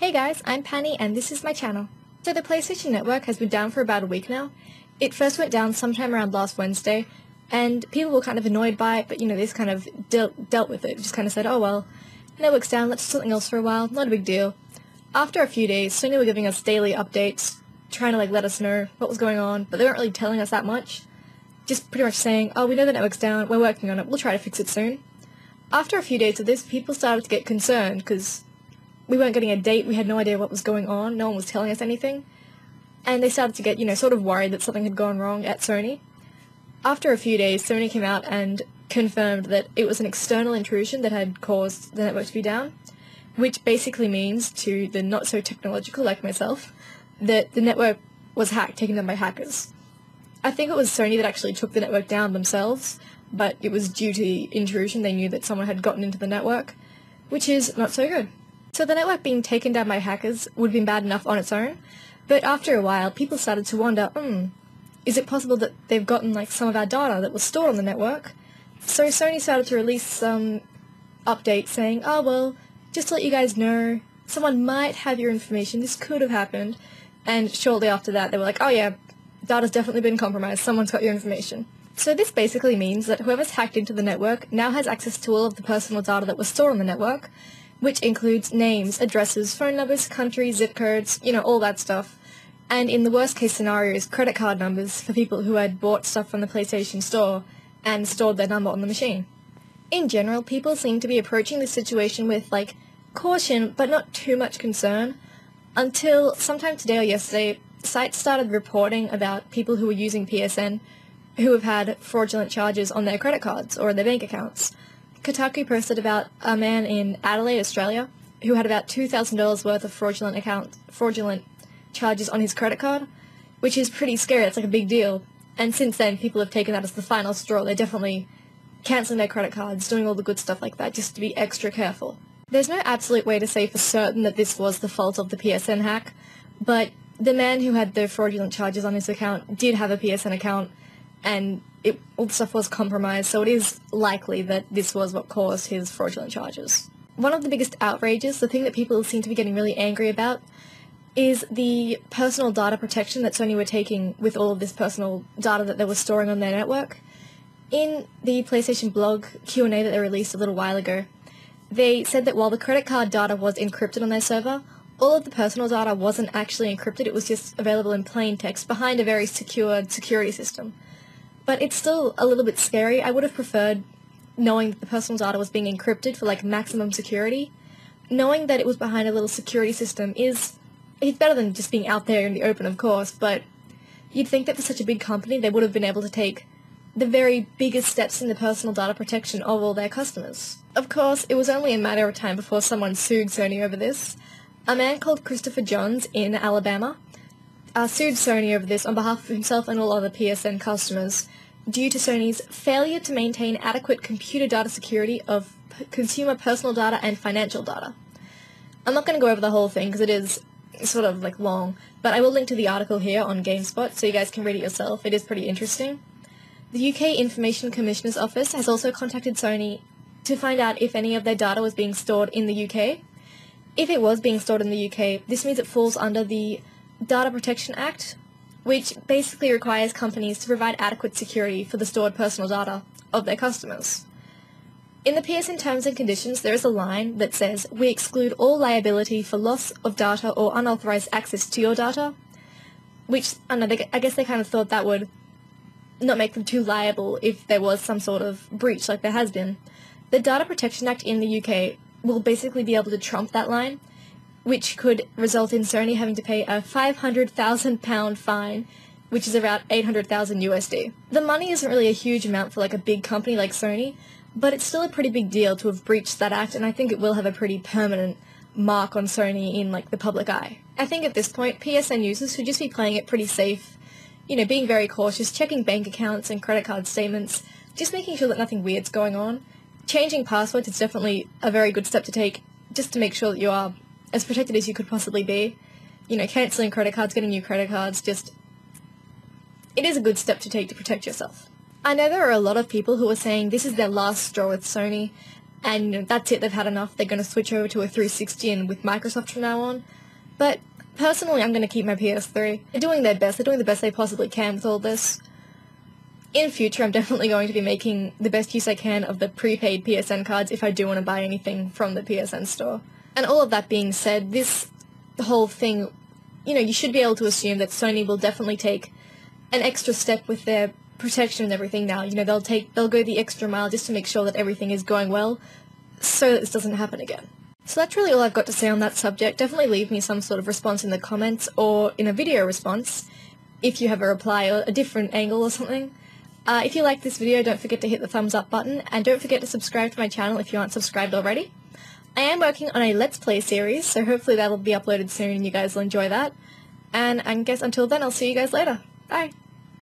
Hey guys, I'm Penny and this is my channel. So the PlayStation Network has been down for about a week now. It first went down sometime around last Wednesday, and people were kind of annoyed by it, but they just kind of dealt with it. Just kind of said, oh well, network's down, let's do something else for a while, not a big deal. After a few days, Sony were giving us daily updates, trying to let us know what was going on, but they weren't really telling us that much. Just pretty much saying, oh, we know the network's down, we're working on it, we'll try to fix it soon. After a few days of this, people started to get concerned, because we weren't getting a date, we had no idea what was going on, no one was telling us anything, and they started to get, sort of worried that something had gone wrong at Sony. After a few days, Sony came out and confirmed that it was an external intrusion that had caused the network to be down, which basically means, to the not-so-technological like myself, that the network was taken down by hackers. I think it was Sony that actually took the network down themselves, but it was due to the intrusion. They knew that someone had gotten into the network, which is not so good. So the network being taken down by hackers would have been bad enough on its own, but after a while people started to wonder, is it possible that they've gotten some of our data that was stored on the network? So Sony started to release some updates saying, oh well, just to let you guys know, someone might have your information, this could have happened, and shortly after that they were like, oh yeah, data's definitely been compromised, someone's got your information. So this basically means that whoever's hacked into the network now has access to all of the personal data that was stored on the network, which includes names, addresses, phone numbers, countries, zip codes, all that stuff. And in the worst case scenarios, credit card numbers for people who had bought stuff from the PlayStation Store and stored their number on the machine. In general, people seem to be approaching this situation with, caution, but not too much concern, until sometime today or yesterday, sites started reporting about people who were using PSN who have had fraudulent charges on their credit cards or their bank accounts. Kotaku posted about a man in Adelaide, Australia, who had about $2,000 worth of fraudulent charges on his credit card, which is pretty scary. It's a big deal. And since then, people have taken that as the final straw. They're definitely cancelling their credit cards, doing all the good stuff like that, just to be extra careful. There's no absolute way to say for certain that this was the fault of the PSN hack, but the man who had the fraudulent charges on his account did have a PSN account, and all the stuff was compromised, so it is likely that this was what caused his fraudulent charges. One of the biggest outrages, the thing that people seem to be getting really angry about, is the personal data protection that Sony were taking with all of this personal data that they were storing on their network. In the PlayStation blog Q&A that they released a little while ago, they said that while the credit card data was encrypted on their server, all of the personal data wasn't actually encrypted, it was just available in plain text behind a very secured security system. But it's still a little bit scary. I would have preferred knowing that the personal data was being encrypted for maximum security. Knowing that it was behind a little security system it's better than just being out there in the open, of course, but you'd think that for such a big company they would have been able to take the very biggest steps in the personal data protection of all their customers. Of course, it was only a matter of time before someone sued Sony over this. A man called Christopher Johns in Alabama sued Sony over this on behalf of himself and all other PSN customers due to Sony's failure to maintain adequate computer data security of consumer personal data and financial data. I'm not going to go over the whole thing because it is sort of long, but I will link to the article here on GameSpot so you guys can read it yourself. It is pretty interesting. The UK Information Commissioner's Office has also contacted Sony to find out if any of their data was being stored in the UK. If it was being stored in the UK, this means it falls under the Data Protection Act, which basically requires companies to provide adequate security for the stored personal data of their customers. In the PSN terms and conditions, there is a line that says, "We exclude all liability for loss of data or unauthorized access to your data," which, I don't know, I guess they kind of thought that would not make them too liable if there was some sort of breach like there has been. The Data Protection Act in the UK will basically be able to trump that line, which could result in Sony having to pay a £500,000 fine, which is about 800,000 USD. The money isn't really a huge amount for a big company like Sony, but it's still a pretty big deal to have breached that act, and I think it will have a pretty permanent mark on Sony in the public eye. I think at this point, PSN users should just be playing it pretty safe, being very cautious, checking bank accounts and credit card statements, just making sure that nothing weird's going on. Changing passwords is definitely a very good step to take, just to make sure that you are as protected as you could possibly be. Cancelling credit cards, getting new credit cards, it is a good step to take to protect yourself. I know there are a lot of people who are saying this is their last straw with Sony, and you know, that's it, they've had enough, they're going to switch over to a 360 and with Microsoft from now on. But personally, I'm going to keep my PS3. They're doing their best, they're doing the best they possibly can with all this. In future, I'm definitely going to be making the best use I can of the prepaid PSN cards if I do want to buy anything from the PSN store. And all of that being said, this whole thing, you know, you should be able to assume that Sony will definitely take an extra step with their protection and everything now. You know, they'll go the extra mile just to make sure that everything is going well, so that this doesn't happen again. So that's really all I've got to say on that subject. Definitely leave me some sort of response in the comments or in a video response if you have a reply or a different angle or something. If you like this video, don't forget to hit the thumbs up button, and don't forget to subscribe to my channel if you aren't subscribed already. I am working on a Let's Play series, so hopefully that'll be uploaded soon and you guys will enjoy that. And I guess until then, I'll see you guys later. Bye!